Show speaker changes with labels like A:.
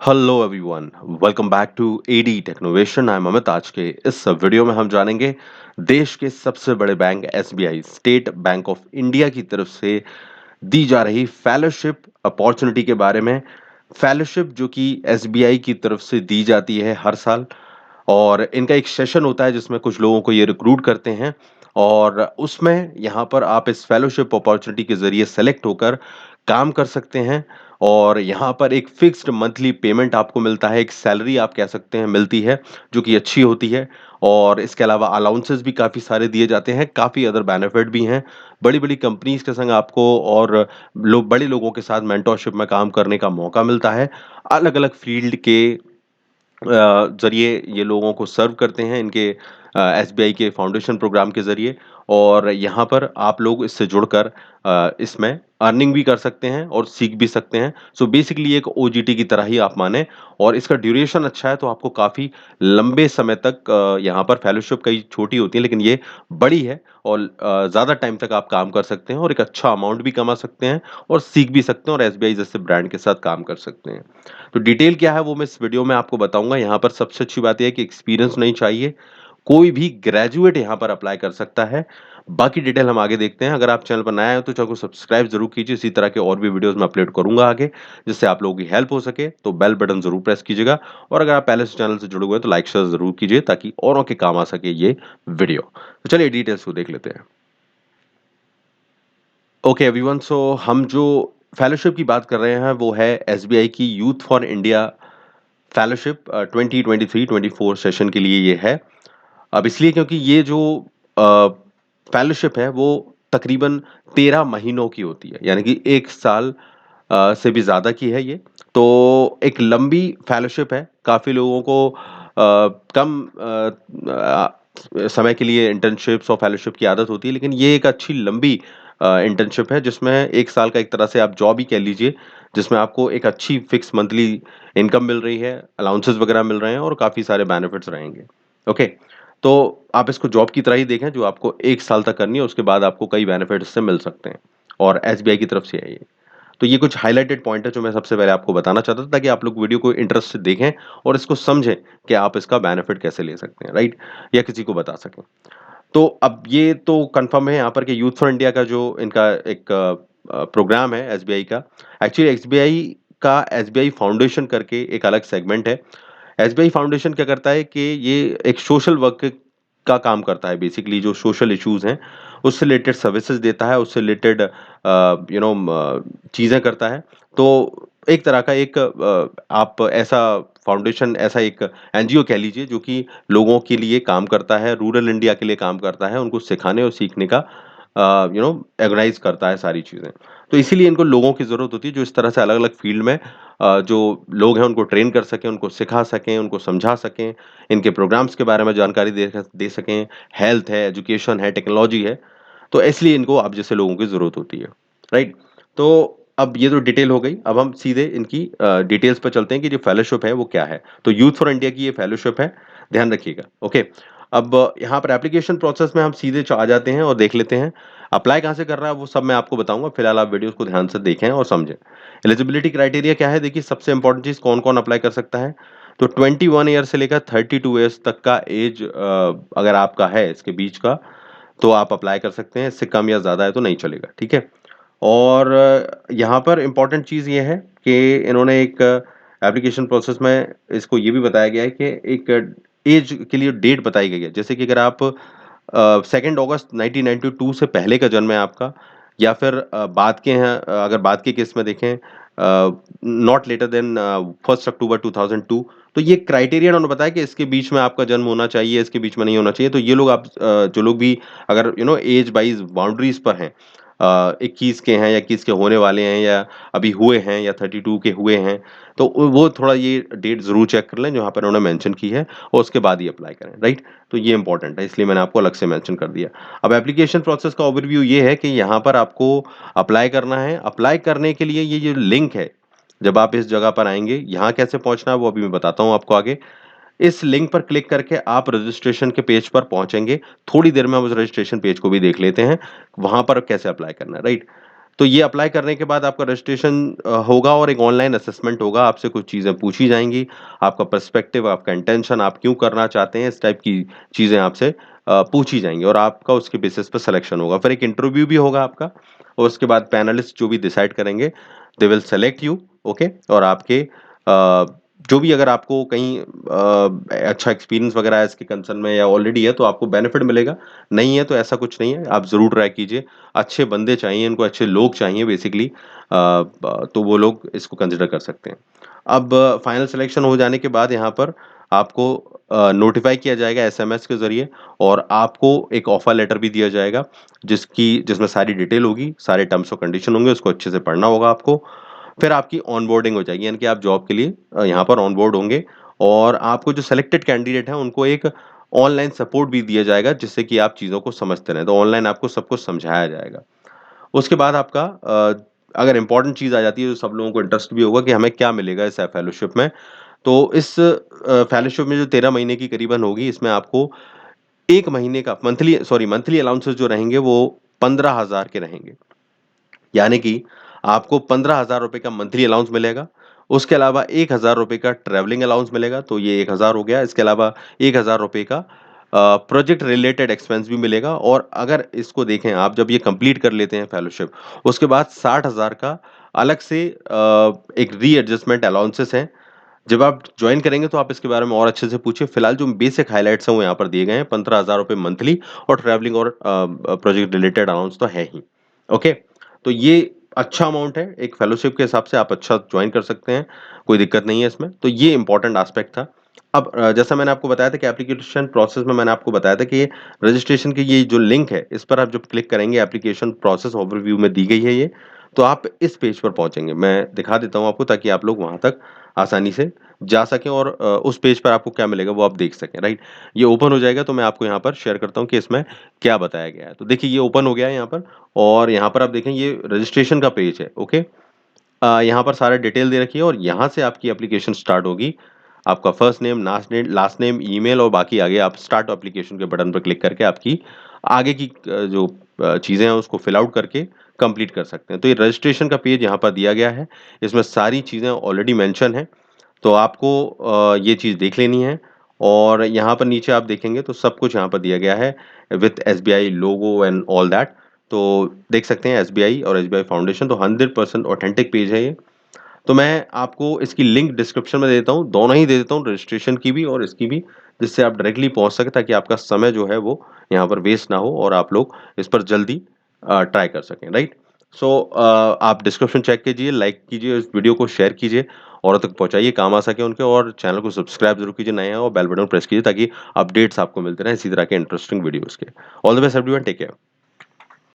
A: Hello everyone, welcome back to AD Technovation. I am Amit. आज के इस वीडियो में हम जानेंगे देश के सबसे बड़े bank SBI state bank of India की तरफ से दी जा रही फेलोशिप अपॉर्चुनिटी के बारे में। फेलोशिप जो कि एसबीआई की तरफ से दी जाती है हर साल, और इनका एक सेशन होता है जिसमें कुछ लोगों को ये रिक्रूट करते हैं, और उसमें यहाँ पर आप इस फेलोशिप अपॉर्चुनिटी के जरिए सेलेक्ट होकर काम कर सकते हैं। और यहाँ पर एक फिक्स्ड मंथली पेमेंट आपको मिलता है, एक सैलरी आप कह सकते हैं मिलती है, जो कि अच्छी होती है। और इसके अलावा अलाउंसेस भी काफ़ी सारे दिए जाते हैं, काफ़ी अदर बेनिफिट भी हैं। बड़ी-बड़ी कंपनीज़ के संग आपको और बड़े लोगों के साथ मेंटरशिप में काम करने का मौका मिलता है। अलग-अलग फील्ड के ज़रिए ये लोगों को सर्व करते हैं इनके एसबीआई के फाउंडेशन प्रोग्राम के ज़रिए। और यहाँ पर आप लोग इससे जुड़कर इसमें अर्निंग भी कर सकते हैं और सीख भी सकते हैं। सो बेसिकली एक ओजीटी की तरह ही आप मानें। और इसका ड्यूरेशन अच्छा है, तो आपको काफ़ी लंबे समय तक यहाँ पर फेलोशिप कई छोटी होती है लेकिन ये बड़ी है, और ज़्यादा टाइम तक आप काम कर सकते हैं और एक अच्छा अमाउंट भी कमा सकते हैं और सीख भी सकते हैं और एसबीआई जैसे ब्रांड के साथ काम कर सकते हैं। तो डिटेल क्या है वो मैं इस वीडियो में आपको बताऊँगा। यहाँ पर सबसे अच्छी बात ये है कि एक्सपीरियंस नहीं चाहिए, कोई भी ग्रेजुएट यहाँ पर अप्लाई कर सकता है। बाकी डिटेल हम आगे देखते हैं। अगर आप चैनल पर नए आए हो तो चैनल को सब्सक्राइब ज़रूर कीजिए, इसी तरह के और भी वीडियोज़ मैं अपलोड करूँगा आगे, जिससे आप लोगों की हेल्प हो सके। तो बेल बटन ज़रूर प्रेस कीजिएगा, और अगर आप पहले से चैनल से जुड़े हुए हैं तो लाइक शेयर ज़रूर कीजिए ताकि औरों के काम आ सके ये वीडियो। तो चलिए डिटेल्स को देख लेते हैं। ओके एवरीवन, सो हम जो फेलोशिप की बात कर रहे हैं वो है एसबीआई की youth for India fellowship 2023-24 session के लिए ये है। अब इसलिए क्योंकि ये जो फेलोशिप है वो तकरीबन 13 महीनों की होती है, यानी कि 1 साल से भी ज़्यादा की है ये। तो एक लंबी फेलोशिप है। काफ़ी लोगों को कम समय के लिए इंटर्नशिप्स और फेलोशिप की आदत होती है, लेकिन ये एक अच्छी लंबी इंटर्नशिप है जिसमें 1 साल का एक तरह से आप जॉब ही कह लीजिए, जिसमें आपको एक अच्छी फिक्स मंथली इनकम मिल रही है, अलाउंसेस वगैरह मिल रहे हैं और काफ़ी सारे बेनिफिट्स रहेंगे। ओके, तो आप इसको जॉब की तरह ही देखें जो आपको 1 साल तक करनी है, उसके बाद आपको कई बेनिफिट इससे मिल सकते हैं, और एसबीआई की तरफ से है ये। तो ये कुछ हाइलाइटेड पॉइंट है जो मैं सबसे पहले आपको बताना चाहता था, ताकि आप लोग वीडियो को इंटरेस्ट से देखें और इसको समझें कि आप इसका बेनिफिट कैसे ले सकते हैं, राइट? या किसी को बता सकें। तो अब ये तो कन्फर्म है यहाँ पर कि यूथ फॉर इंडिया का जो इनका एक प्रोग्राम है एसबीआई का। एक्चुअली एसबीआई फाउंडेशन करके एक अलग सेगमेंट है। एसबीआई फाउंडेशन क्या करता है कि ये एक सोशल वर्क का काम करता है। बेसिकली जो सोशल इश्यूज हैं उससे रिलेटेड सर्विसेज देता है, उससे रिलेटेड चीज़ें करता है। तो एक तरह का एक आप ऐसा फाउंडेशन, ऐसा एक एनजीओ कह लीजिए जो कि लोगों के लिए काम करता है, रूरल इंडिया के लिए काम करता है, उनको सिखाने और सीखने का ऑर्गेनाइज़ करता है सारी चीज़ें। तो इसीलिए इनको लोगों की ज़रूरत होती है जो इस तरह से अलग-अलग फ़ील्ड में जो लोग हैं उनको ट्रेन कर सकें, उनको सिखा सकें, उनको समझा सकें, इनके प्रोग्राम्स के बारे में जानकारी दे सकें, हेल्थ है, एजुकेशन है, टेक्नोलॉजी है। तो इसलिए इनको आप जैसे लोगों की ज़रूरत होती है, राइट? तो अब ये तो डिटेल हो गई, अब हम सीधे इनकी डिटेल्स पे चलते हैं कि जो फेलोशिप है वो क्या है। तो यूथ फॉर इंडिया की ये फेलोशिप है, ध्यान रखिएगा, ओके? अब यहाँ पर एप्लीकेशन प्रोसेस में हम सीधे आ जाते हैं और देख लेते हैं। अप्लाई कहाँ से करना है वो सब मैं आपको बताऊँगा, फिलहाल आप वीडियोज़ को ध्यान से देखें और समझें। एलिजिबिलिटी क्राइटेरिया क्या है? देखिए, सबसे इम्पोर्टेंट चीज़ कौन-कौन अप्लाई कर सकता है? तो 21 ईयर से लेकर 32 ईयर्स तक का एज अगर आपका है इसके बीच का, तो आप अप्लाई कर सकते हैं। इससे कम या ज़्यादा है तो नहीं चलेगा, ठीक है? और यहाँ पर इम्पोर्टेंट चीज़ ये है कि इन्होंने एक एप्लीकेशन प्रोसेस में इसको ये भी बताया गया है कि एक एज के लिए डेट बताई गई है। जैसे कि अगर आप 2 अगस्त 1992 से पहले का जन्म है आपका, या फिर बाद के हैं, अगर बाद के केस में देखें नॉट लेटर देन 1 अक्टूबर 2002, तो ये क्राइटेरिया उन्होंने बताया कि इसके बीच में आपका जन्म होना चाहिए, इसके बीच में नहीं होना चाहिए। तो ये लोग आप जो लोग भी अगर एज वाइज़ बाउंड्रीज़ पर हैं, 21 के हैं या 21 के होने वाले हैं या अभी हुए हैं या 32 के हुए हैं, तो वो थोड़ा ये डेट ज़रूर चेक कर लें जो यहाँ पर उन्होंने मेंशन की है, और उसके बाद ही अप्लाई करें, राइट? तो ये इम्पोर्टेंट है, इसलिए मैंने आपको अलग से मेंशन कर दिया। अब एप्लीकेशन प्रोसेस का ओवरव्यू ये है कि यहाँ पर आपको अप्लाई करना है। अप्लाई करने के लिए ये जो लिंक है, जब आप इस जगह पर आएँगे, यहाँ कैसे पहुँचना है वो अभी मैं बताता हूँ आपको आगे। इस लिंक पर क्लिक करके आप रजिस्ट्रेशन के पेज पर पहुँचेंगे। थोड़ी देर में हम उस रजिस्ट्रेशन पेज को भी देख लेते हैं, वहाँ पर कैसे अप्लाई करना है, राइट? तो ये अप्लाई करने के बाद आपका रजिस्ट्रेशन होगा और एक ऑनलाइन असेसमेंट होगा, आपसे कुछ चीज़ें पूछी जाएँगी, आपका पर्सपेक्टिव, आपका इंटेंशन, आप क्यों करना चाहते हैं, इस टाइप की चीज़ें आपसे पूछी जाएँगी और आपका उसके बेसिस पे सिलेक्शन होगा। फिर एक इंटरव्यू भी होगा आपका और उसके बाद पैनलिस्ट जो भी डिसाइड करेंगे, they will select you, okay? और आपके जो भी अगर आपको कहीं अच्छा एक्सपीरियंस वगैरह है इसके कंसर्न में या ऑलरेडी है तो आपको बेनिफिट मिलेगा, नहीं है तो ऐसा कुछ नहीं है, आप ज़रूर ट्राई कीजिए। अच्छे बंदे चाहिए, इनको अच्छे लोग चाहिए बेसिकली ब तो वो लोग इसको कंसिडर कर सकते हैं। अब फाइनल सिलेक्शन हो जाने के बाद यहाँ पर आपको नोटिफ़ाई किया जाएगा एसएमएस के ज़रिए और आपको एक ऑफर लेटर भी दिया जाएगा, जिसमें सारी डिटेल होगी, सारे टर्म्स और कंडीशन होंगे, उसको अच्छे से पढ़ना होगा आपको। फिर आपकी ऑनबोर्डिंग हो जाएगी, यानी कि आप जॉब के लिए यहाँ पर ऑनबोर्ड होंगे और आपको जो सेलेक्टेड कैंडिडेट हैं, उनको एक ऑनलाइन सपोर्ट भी दिया जाएगा, जिससे कि आप चीज़ों को समझते रहें। तो ऑनलाइन आपको सब कुछ समझाया जाएगा। उसके बाद आपका अगर इम्पोर्टेंट चीज़ आ जाती है, जो सब लोगों को इंटरेस्ट भी होगा कि हमें क्या मिलेगा इस फेलोशिप में। तो इस फेलोशिप में जो 13 महीने की करीबन होगी, इसमें आपको 1 महीने का मंथली अलाउंसेस जो रहेंगे, वो 15,000 के रहेंगे। यानी कि आपको ₹15,000 का मंथली अलाउंस मिलेगा। उसके अलावा ₹1,000 का ट्रैवलिंग अलाउंस मिलेगा, तो ये 1,000 हो गया। इसके अलावा ₹1,000 का प्रोजेक्ट रिलेटेड एक्सपेंस भी मिलेगा और अगर इसको देखें आप जब ये कंप्लीट कर लेते हैं फेलोशिप, उसके बाद 60,000 का अलग से एक रीएडजस्टमेंट अलाउंसेस हैं। जब आप जॉइन करेंगे तो आप इसके बारे में और अच्छे से पूछिए। फिलहाल जो बेसिक हाइलाइट्स हैं वो यहाँ पर दिए गए हैं, ₹15,000 मंथली और ट्रैवलिंग और प्रोजेक्ट रिलेटेड अलाउंस तो है ही। ओके? तो ये अच्छा अमाउंट है, एक फेलोशिप के हिसाब से आप अच्छा जॉइन कर सकते हैं, कोई दिक्कत नहीं है इसमें। तो ये इम्पोर्टेंट एस्पेक्ट था। अब जैसा मैंने आपको बताया था कि एप्लीकेशन प्रोसेस में मैंने आपको बताया था कि ये रजिस्ट्रेशन की ये जो लिंक है, इस पर आप जब क्लिक करेंगे एप्लीकेशन प्रोसेस ओवरव्यू में दी गई है ये, तो आप इस पेज पर पहुँचेंगे। मैं दिखा देता हूँ आपको ताकि आप लोग वहाँ तक आसानी से जा सकें और उस पेज पर आपको क्या मिलेगा वो आप देख सकें, राइट? ये ओपन हो जाएगा तो मैं आपको यहाँ पर शेयर करता हूँ कि इसमें क्या बताया गया है। तो देखिए ये ओपन हो गया है यहाँ पर और यहाँ पर आप देखें ये रजिस्ट्रेशन का पेज है, ओके? यहाँ पर सारा डिटेल दे रखी है और यहाँ से आपकी एप्लीकेशन स्टार्ट होगी। आपका first name, last name, email और बाकी आगे आप स्टार्ट एप्लीकेशन के बटन पर क्लिक करके आपकी आगे की जो चीज़ें हैं उसको फिल आउट करके कंप्लीट कर सकते हैं। तो ये रजिस्ट्रेशन का पेज यहाँ पर दिया गया है। इसमें सारी चीज़ें ऑलरेडी मेंशन हैं। तो आपको ये चीज़ देख लेनी है और यहाँ पर नीचे आप देखेंगे तो सब कुछ यहाँ पर दिया गया है with SBI logo and all that. तो देख सकते हैं एसबीआई और एसबीआई फाउंडेशन तो 100% ऑथेंटिक पेज है ये। तो मैं आपको इसकी लिंक डिस्क्रिप्शन में दे देता हूँ, दोनों ही दे देता हूँ रजिस्ट्रेशन की भी और इसकी भी, जिससे आप डायरेक्टली पहुँच सकें ताकि आपका समय जो है वो यहाँ पर वेस्ट ना हो और आप लोग इस पर जल्दी ट्राई कर सकें, राइट? सो आप डिस्क्रिप्शन चेक कीजिए, लाइक कीजिए, इस वीडियो को शेयर कीजिए, औरों तक पहुँचाइए, काम आ सके उनके और चैनल को सब्सक्राइब ज़रूर कीजिए नए हैं और बेल बटन प्रेस कीजिए ताकि अपडेट्स आपको मिलते रहें इसी तरह के इंटरेस्टिंग वीडियोज़ के। All the best everyone, take care.